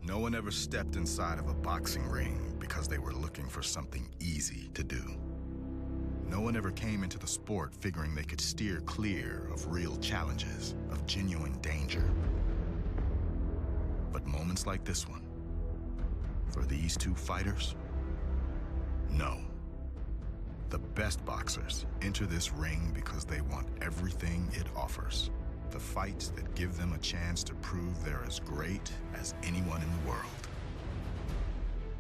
No one ever stepped inside of a boxing ring because they were looking for something easy to do. No one ever came into the sport figuring they could steer clear of real challenges, of genuine danger. But moments like this one, for these two fighters, no. The best boxers enter this ring because they want everything it offers. The fights that give them a chance to prove they're as great as anyone in the world.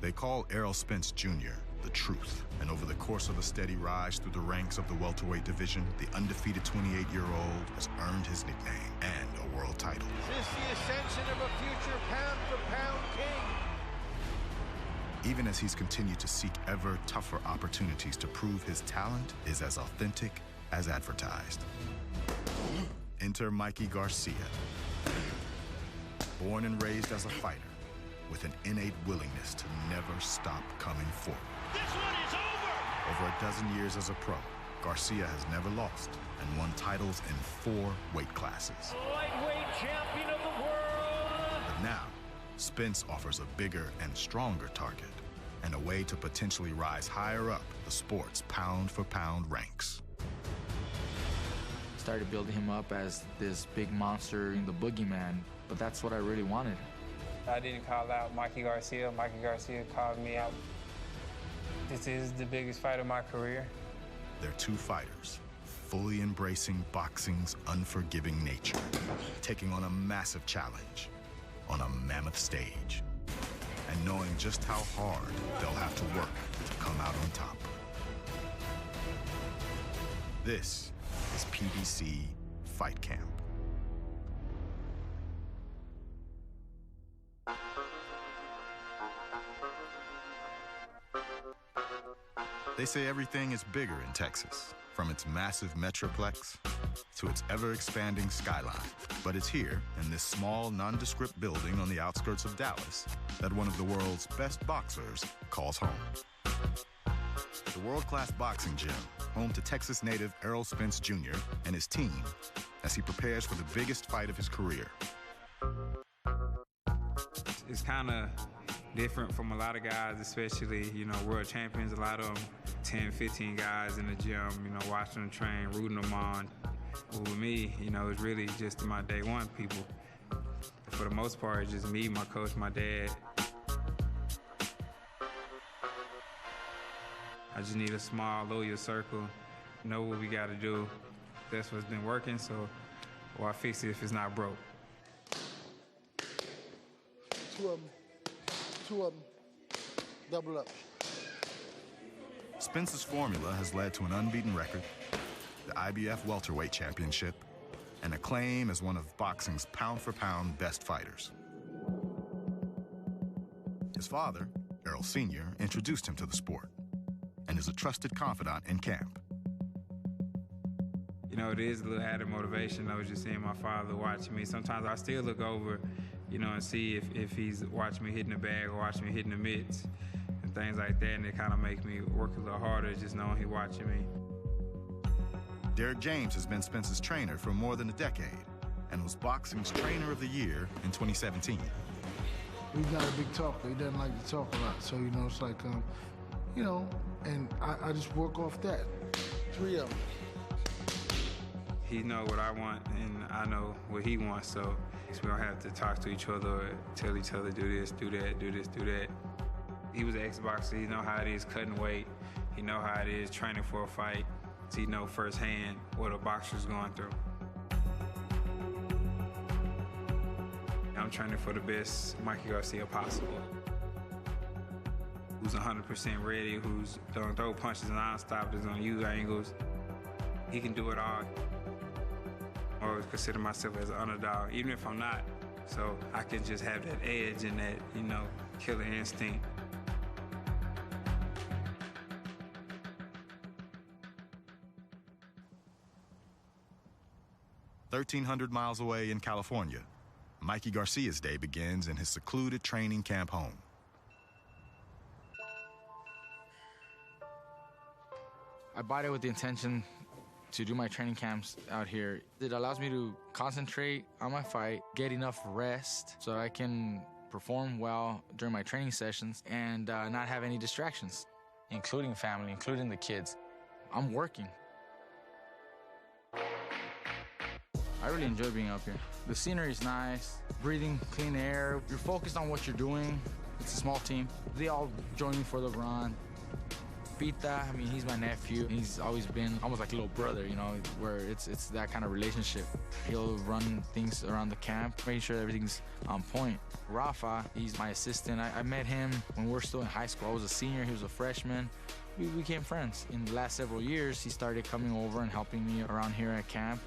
They call Errol Spence Jr. the truth, and over the course of a steady rise through the ranks of the welterweight division, the undefeated 28-year-old has earned his nickname and a world title. Is this the ascension of a future pound-for-pound king? Even as he's continued to seek ever tougher opportunities to prove his talent is as authentic as advertised. Enter Mikey Garcia. Born and raised as a fighter, with an innate willingness to never stop coming forward. This one is over! Over a dozen years as a pro, Garcia has never lost and won titles in 4 weight classes. Lightweight champion of the world! But now, Spence offers a bigger and stronger target and a way to potentially rise higher up the sport's pound-for-pound ranks. Started building him up as this big monster, the boogeyman, but that's what I really wanted. I didn't call out Mikey Garcia. Mikey Garcia called me out. This is the biggest fight of my career. They're two fighters, fully embracing boxing's unforgiving nature, taking on a massive challenge on a mammoth stage, and knowing just how hard they'll have to work to come out on top. This is PBC Fight Camp. They say everything is bigger in Texas, from its massive metroplex to its ever-expanding skyline. But it's here, in this small, nondescript building on the outskirts of Dallas, that one of the world's best boxers calls home. The world-class boxing gym, home to Texas native Errol Spence Jr. and his team as he prepares for the biggest fight of his career. It's kind of different from a lot of guys, especially, world champions. A lot of them, 10, 15 guys in the gym, watching them train, rooting them on. But with me, it's really just my day one people. For the most part, it's just me, my coach, my dad. I just need a small, loyal circle, know what we got to do. That's what's been working, so why fix it if it's not broke? Two of them, double up. Spence's formula has led to an unbeaten record, the IBF welterweight championship, and acclaim as one of boxing's pound-for-pound best fighters. His father, Errol Sr., introduced him to the sport and is a trusted confidant in camp. It is a little added motivation. I was just seeing my father watching me. Sometimes I still look over, and see if he's watching me hitting the bag or watching me hitting the mitts and things like that, and it kind of makes me work a little harder just knowing he's watching me. Derek James has been Spence's trainer for more than a decade and was boxing's trainer of the year in 2017. He's not a big talker. He doesn't like to talk a lot. So, it's like, and I just work off that. 3 of them. He know what I want, and I know what he wants, so we don't have to talk to each other or tell each other, do this, do that, do this, do that. He was an ex-boxer. He know how it is cutting weight. He know how it is training for a fight. So he know firsthand what a boxer's going through. I'm training for the best Mikey Garcia possible. Who's 100% ready, who's gonna throw punches non-stop, that's gonna use angles. He can do it all. I always consider myself as an underdog, even if I'm not. So I can just have that edge and that, killer instinct. "1,300 miles away in California, Mikey Garcia's day begins in his secluded training camp home. I bought it with the intention to do my training camps out here. It allows me to concentrate on my fight, get enough rest so I can perform well during my training sessions and not have any distractions, including family, including the kids. I'm working. I really enjoy being up here. The scenery is nice, breathing clean air. You're focused on what you're doing. It's a small team. They all join me for the run. Pita, I mean, he's my nephew. He's always been almost like a little brother, you know, where it's that kind of relationship. He'll run things around the camp, making sure everything's on point. Rafa, he's my assistant. I met him when we were still in high school. I was a senior, he was a freshman. We became friends. In the last several years, he started coming over and helping me around here at camp.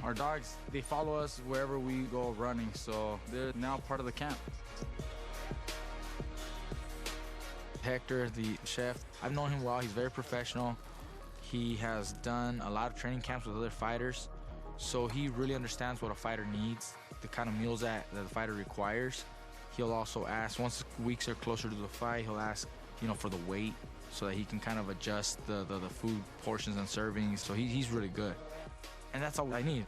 Our dogs, they follow us wherever we go running, so they're now part of the camp. Hector, the chef, I've known him well. He's very professional. He has done a lot of training camps with other fighters, so he really understands what a fighter needs, the kind of meals that the fighter requires. He'll also ask, once weeks are closer to the fight, he'll ask, you know, for the weight so that he can kind of adjust the food portions and servings. So he's really good. And that's all I need.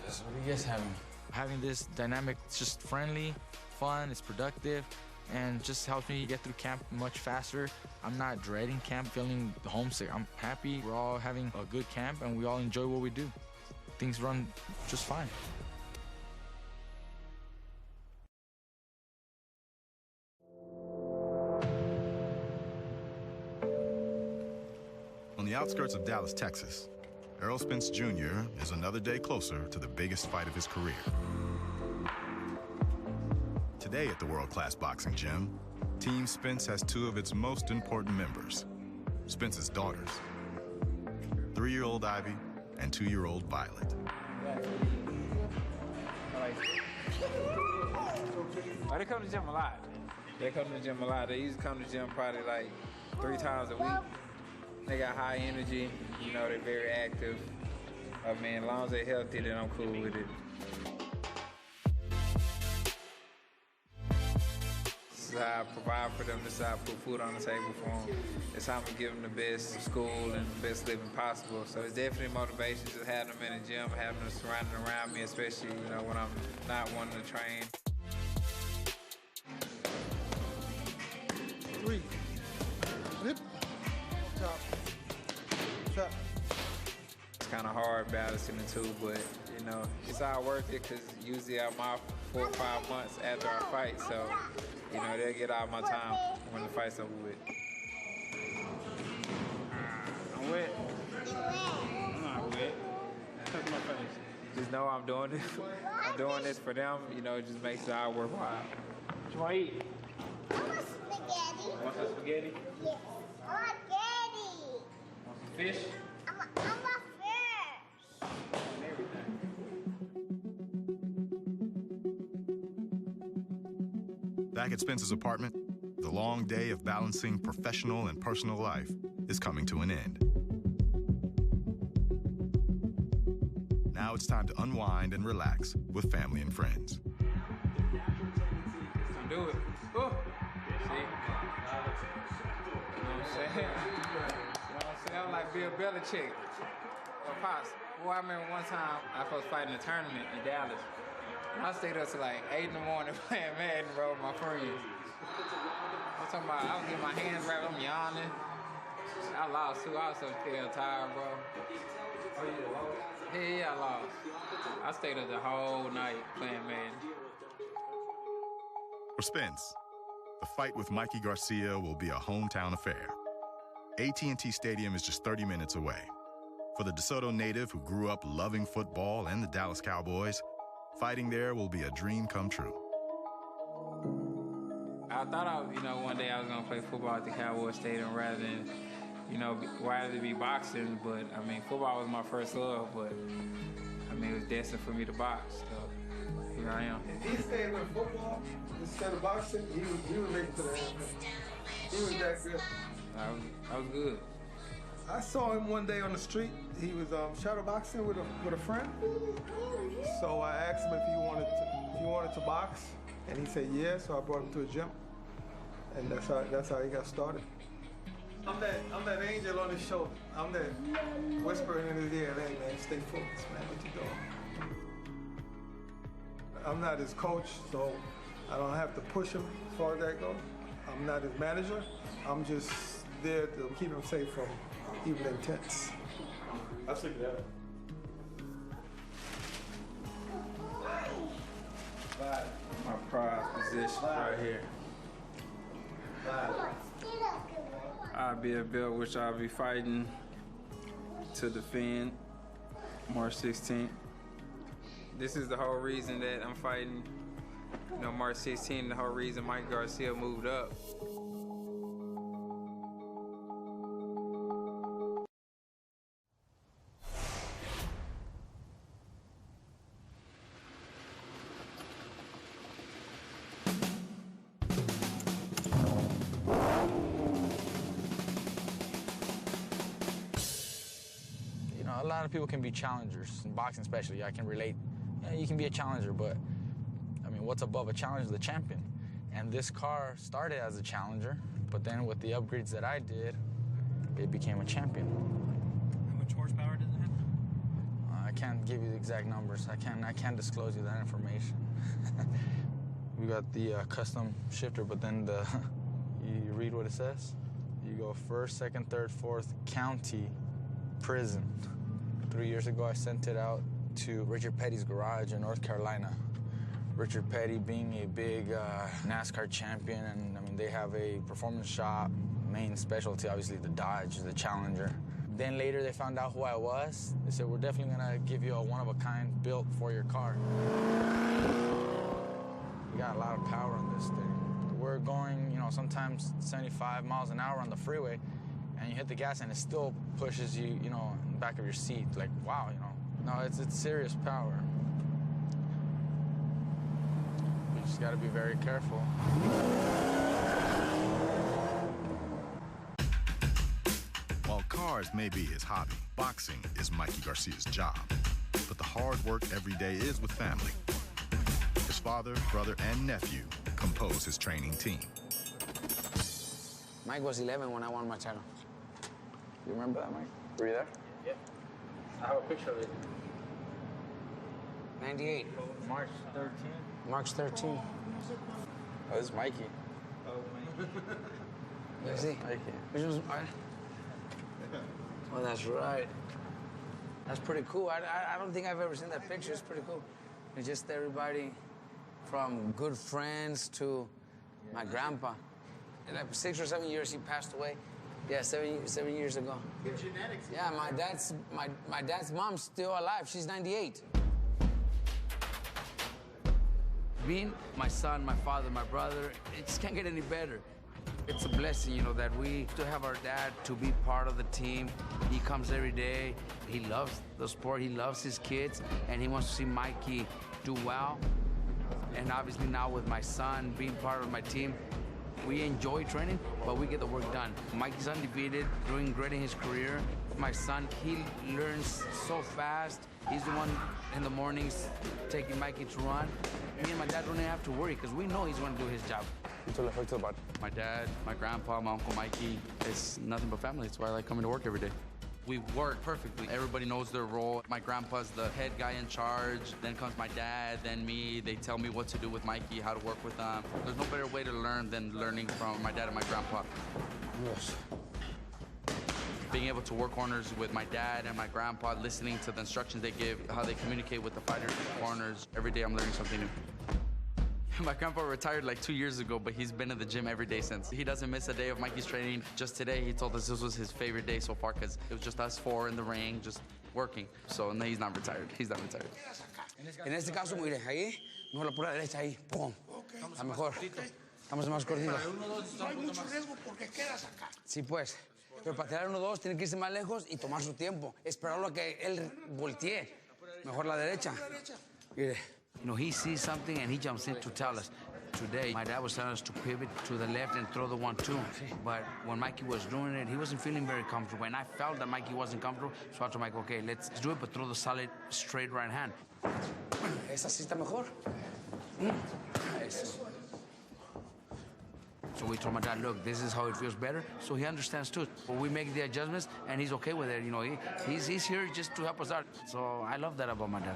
That's what you guys having. Having this dynamic, it's just friendly, fun, it's productive, and just helps me get through camp much faster. I'm not dreading camp, feeling homesick. I'm happy. We're all having a good camp, and we all enjoy what we do. Things run just fine. On the outskirts of Dallas, Texas, Errol Spence Jr. is another day closer to the biggest fight of his career. Today at the world-class boxing gym, Team Spence has two of its most important members, Spence's daughters, 3-year-old Ivy and 2-year-old Violet. Oh, they come to the gym a lot. They come to the gym a lot. They used to come to the gym probably like 3 times a week. They got high energy, you know, they're very active. I mean, as long as they're healthy, then I'm cool with it. This is how I provide for them. This is how I put food on the table for them. It's how I'm gonna give them the best school and the best living possible. So it's definitely motivation to have them in the gym, having them surrounding around me, especially, you know, when I'm not wanting to train. 3. Hip. Top. Top. It's kind of hard balancing the two, but, you know, it's all worth it because usually I'm off 4 or 5 months after our fight, so, you know, they'll get all my time when the fight's over with. I'm wet. I'm not wet. Touch my face. Just know I'm doing this. I'm doing this for them, you know, it just makes it all worthwhile. What you want to eat? I want spaghetti. You want some spaghetti? Yes. I want spaghetti. Want some fish? I want fish. And everything. Back at Spence's apartment, the long day of balancing professional and personal life is coming to an end. Now it's time to unwind and relax with family and friends. Do it. Oh. See? You know what I'm saying? You know what I'm saying? I'm like Bill Belichick. Or Pops. Boy, I remember one time I was fighting a tournament in Dallas. I stayed up till like 8 in the morning playing Madden, bro, with my friends. I'm talking about, I was getting my hands wrapped, I'm yawning. I lost too, I was so tired, bro. Yeah, I lost. I stayed up the whole night playing Madden. For Spence, the fight with Mikey Garcia will be a hometown affair. AT&T Stadium is just 30 minutes away. For the DeSoto native who grew up loving football and the Dallas Cowboys, fighting there will be a dream come true. I thought, one day I was going to play football at the Cowboy Stadium rather than, rather than be boxing. But, I mean, football was my first love, but, I mean, it was destined for me to box. So here I am. If he stayed with football instead of boxing, he would make it to the NFL. He was that good. I was good. I saw him one day on the street. He was shadow boxing with a friend. So I asked him if he wanted to box, and he said yes. So I brought him to a gym, and that's how he got started. I'm that angel on his shoulder. I'm that whispering in his ear, "Hey man, stay focused, man. What you doing?" I'm not his coach, so I don't have to push him as far as that goes. I'm not his manager. I'm just there to keep him safe from evil intents. That's a good. My prize position right here. I'll be a belt which I'll be fighting to defend March 16th. This is the whole reason that I'm fighting, March 16th, the whole reason Mike Garcia moved up. A lot of people can be challengers, in boxing especially. I can relate. You can be a challenger, but I mean, what's above a challenger? The champion. And this car started as a challenger, but then with the upgrades that I did, it became a champion. How much horsepower does it have? I can't give you the exact numbers. I can't disclose you that information. We got the custom shifter, but then you read what it says. You go first, second, third, fourth, county, prison. 3 years ago, I sent it out to Richard Petty's garage in North Carolina. Richard Petty being a big NASCAR champion, and I mean, they have a performance shop. Main specialty, obviously, the Dodge, the Challenger. Then later, they found out who I was. They said, we're definitely gonna give you a one-of-a-kind built for your car. We got a lot of power on this thing. We're going, sometimes 75 miles an hour on the freeway, and you hit the gas and it still pushes you, in the back of your seat. Like, wow, No, it's serious power. You just gotta be very careful. While cars may be his hobby, boxing is Mikey Garcia's job. But the hard work every day is with family. His father, brother, and nephew compose his training team. Mike was 11 when I won my title. You remember that, Mike? Were you there? Yeah. I have a picture of it. 98. March 13th. March 13. Oh, this is Mikey. Let me see. Mikey. Which one's mine? Oh, that's right. That's pretty cool. I don't think I've ever seen that picture. It's pretty cool. It's just everybody from good friends to my grandpa. In like 6 or 7 years, he passed away. Yeah, 7 years ago. Good genetics. Yeah, my dad's mom's still alive. She's 98. Being my son, my father, my brother, it just can't get any better. It's a blessing, that we still have our dad to be part of the team. He comes every day. He loves the sport. He loves his kids, and he wants to see Mikey do well. And obviously now with my son being part of my team, we enjoy training, but we get the work done. Mikey's undefeated, doing great in his career. My son, he learns so fast. He's the one in the mornings taking Mikey to run. Me and my dad don't even have to worry because we know he's going to do his job. My dad, my grandpa, my Uncle Mikey, it's nothing but family. That's why I like coming to work every day. We work perfectly. Everybody knows their role. My grandpa's the head guy in charge. Then comes my dad, then me. They tell me what to do with Mikey, how to work with them. There's no better way to learn than learning from my dad and my grandpa. Yes. Being able to work corners with my dad and my grandpa, listening to the instructions they give, how they communicate with the fighters in the corners. Every day I'm learning something new. My grandpa retired like 2 years ago, but he's been in the gym every day since. He doesn't miss a day of Mikey's training. Just today, he told us this was his favorite day so far because it was just us four in the ring, just working. So no, he's not retired. He's not retired. En este caso, mire, ahí, mejor la pura derecha ahí, pum. A mejor. Estamos más cortitos. No hay mucho riesgo porque quedas acá. Sí, pues. Pero para tirar 1-2 tiene que irse más lejos y tomar su tiempo. Esperarlo a que él voltee. Mejor la derecha. Mire. He sees something and he jumps in to tell us. Today, my dad was telling us to pivot to the left and throw the 1-2. But when Mikey was doing it, he wasn't feeling very comfortable. And I felt that Mikey wasn't comfortable, so I told Mike, okay, let's do it, but throw the solid, straight right hand. Esa sí está mejor. Eso. So we told my dad, look, this is how it feels better. So he understands too. But we make the adjustments and he's okay with it. He's here just to help us out. So I love that about my dad.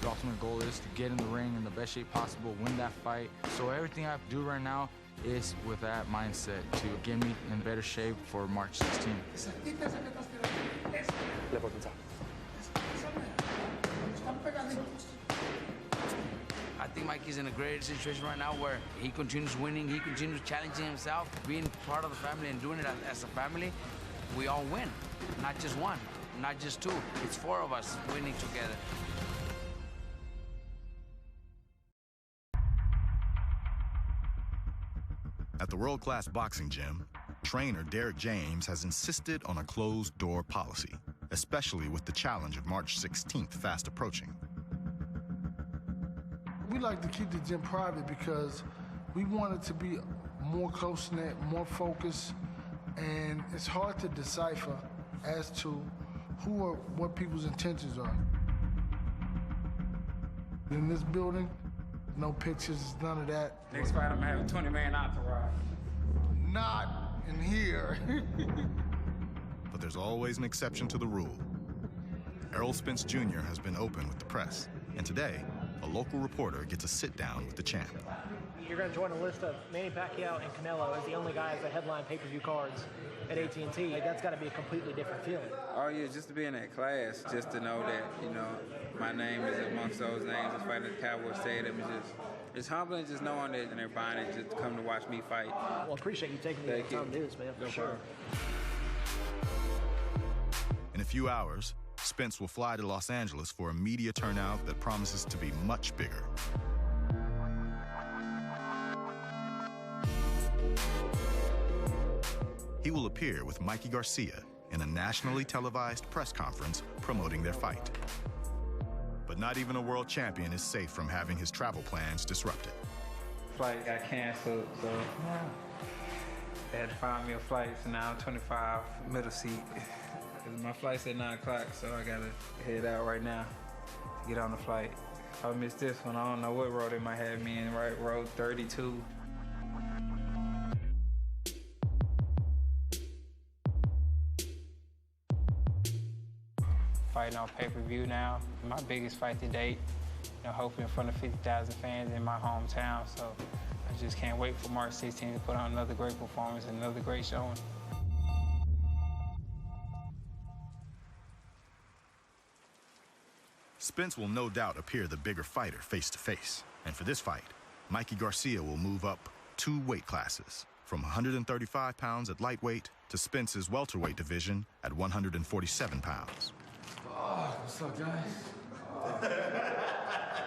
The ultimate goal is to get in the ring in the best shape possible, win that fight. So everything I have to do right now is with that mindset to get me in better shape for March 16th. I think Mikey's in a great situation right now where he continues winning, he continues challenging himself, being part of the family and doing it as a family. We all win, not just one, not just two. It's four of us winning together. At the world-class boxing gym, trainer Derek James has insisted on a closed-door policy, especially with the challenge of March 16th fast approaching. We like to keep the gym private because we want it to be more close-knit, more focused, and it's hard to decipher as to who or what people's intentions are. In this building, no pictures, none of that. Next fight, I'm gonna have a 20-man entourage. Not in here. But there's always an exception to the rule. Errol Spence Jr. has been open with the press, and today, a local reporter gets a sit-down with the champ. You're going to join a list of Manny Pacquiao and Canelo as the only guys that headline pay-per-view cards at AT&T. That's got to be a completely different feeling. Oh yeah, just to be in that class, just to know that, you know, my name is amongst those names. Just fighting at the Cowboy Stadium is it's humbling just knowing that and they're buying it just to come to watch me fight. Well, I appreciate you taking the time to do this, man, for sure. In a few hours, Spence will fly to Los Angeles for a media turnout that promises to be much bigger. He will appear with Mikey Garcia in a nationally televised press conference promoting their fight. But not even a world champion is safe from having his travel plans disrupted. Flight got canceled, so they had to find me a flight, so now I'm 25, middle seat. My flight's at 9 o'clock, so I gotta head out right now to get on the flight. If I miss this one, I don't know what row they might have me in, right? Row 32. Fighting on pay-per-view now, my biggest fight to date. You know, hopefully in front of 50,000 fans in my hometown, so I just can't wait for March 16th to put on another great performance and another great showing. Spence will no doubt appear the bigger fighter face-to-face. And for this fight, Mikey Garcia will move up 2 weight classes, from 135 pounds at lightweight to Spence's welterweight division at 147 pounds. Oh, what's up, guys?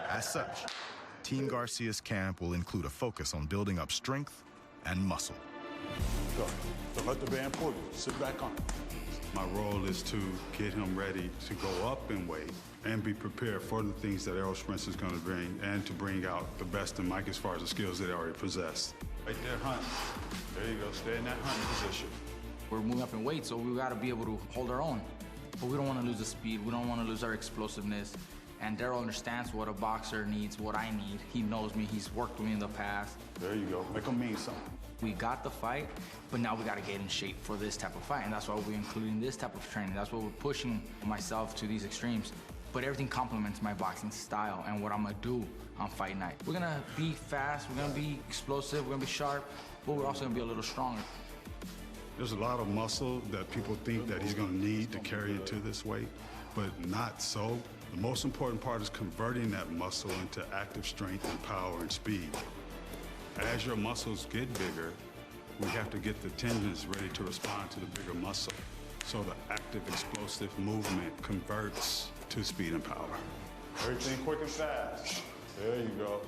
As such, Team Garcia's camp will include a focus on building up strength and muscle. Go. Don't let the band pull you. Sit back on. My role is to get him ready to go up in weight and be prepared for the things that Errol Spence is going to bring and to bring out the best in Mike as far as the skills that they already possess. Right there, hunt. There you go. Stay in that hunting position. We're moving up in weight, so we got to be able to hold our own. But we don't want to lose the speed. We don't want to lose our explosiveness. And Darryl understands what a boxer needs, what I need. He knows me. He's worked with me in the past. There you go. Make him mean something. We got the fight, but now we got to get in shape for this type of fight. And that's why we're including this type of training. That's why we're pushing myself to these extremes. But everything complements my boxing style and what I'm going to do on fight night. We're going to be fast. We're going to be explosive. We're going to be sharp. But we're also going to be a little stronger. There's a lot of muscle that people think that he's going to need to carry into this weight, but not so. The most important part is converting that muscle into active strength and power and speed. As your muscles get bigger, we have to get the tendons ready to respond to the bigger muscle. So the active, explosive movement converts to speed and power. Everything quick and fast. There you go.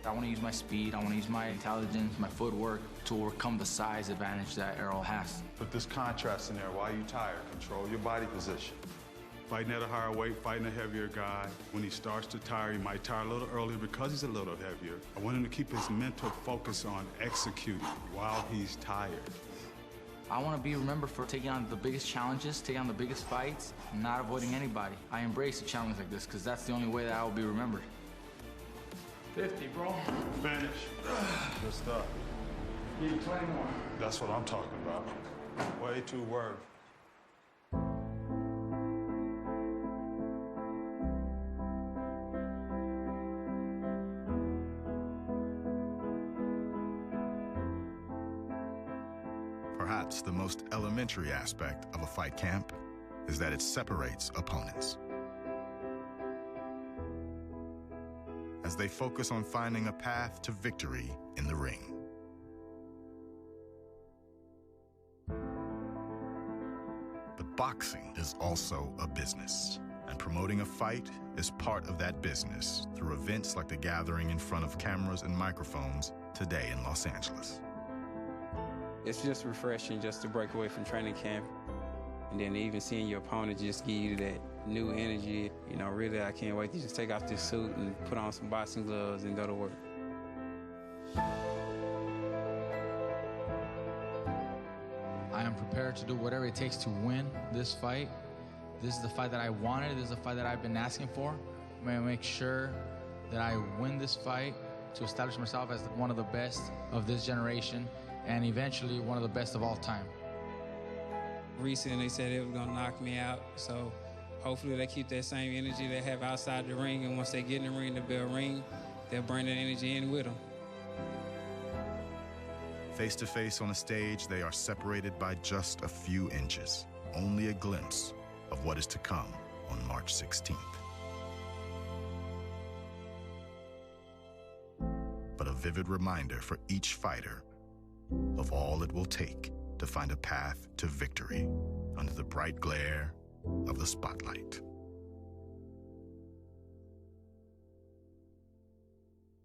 I want to use my speed, I want to use my intelligence, my footwork to overcome the size advantage that Errol has. Put this contrast in there. While you tired, control your body position. Fighting at a higher weight, fighting a heavier guy. When he starts to tire, he might tire a little earlier because he's a little heavier. I want him to keep his mental focus on executing while he's tired. I want to be remembered for taking on the biggest challenges, taking on the biggest fights, and not avoiding anybody. I embrace a challenge like this because that's the only way that I will be remembered. 50, bro. Finish. Good stuff. Give you 20 more. That's what I'm talking about. Way too worth. Perhaps the most elementary aspect of a fight camp is that it separates opponents. As they focus on finding a path to victory in the ring. But boxing is also a business, and promoting a fight is part of that business through events like the gathering in front of cameras and microphones today in Los Angeles. It's just refreshing just to break away from training camp, and then even seeing your opponent just give you that new energy. You know, really, I can't wait to just take off this suit and put on some boxing gloves and go to work. I am prepared to do whatever it takes to win this fight. This is the fight that I wanted. This is the fight that I've been asking for. I'm going to make sure that I win this fight to establish myself as one of the best of this generation and eventually one of the best of all time. Recently, they said they were going to knock me out, so hopefully they keep that same energy they have outside the ring, and once they get in the ring, the bell ring, they'll bring that energy in with them. Face to face on a stage, they are separated by just a few inches, only a glimpse of what is to come on March 16th. But a vivid reminder for each fighter of all it will take to find a path to victory under the bright glare of the spotlight.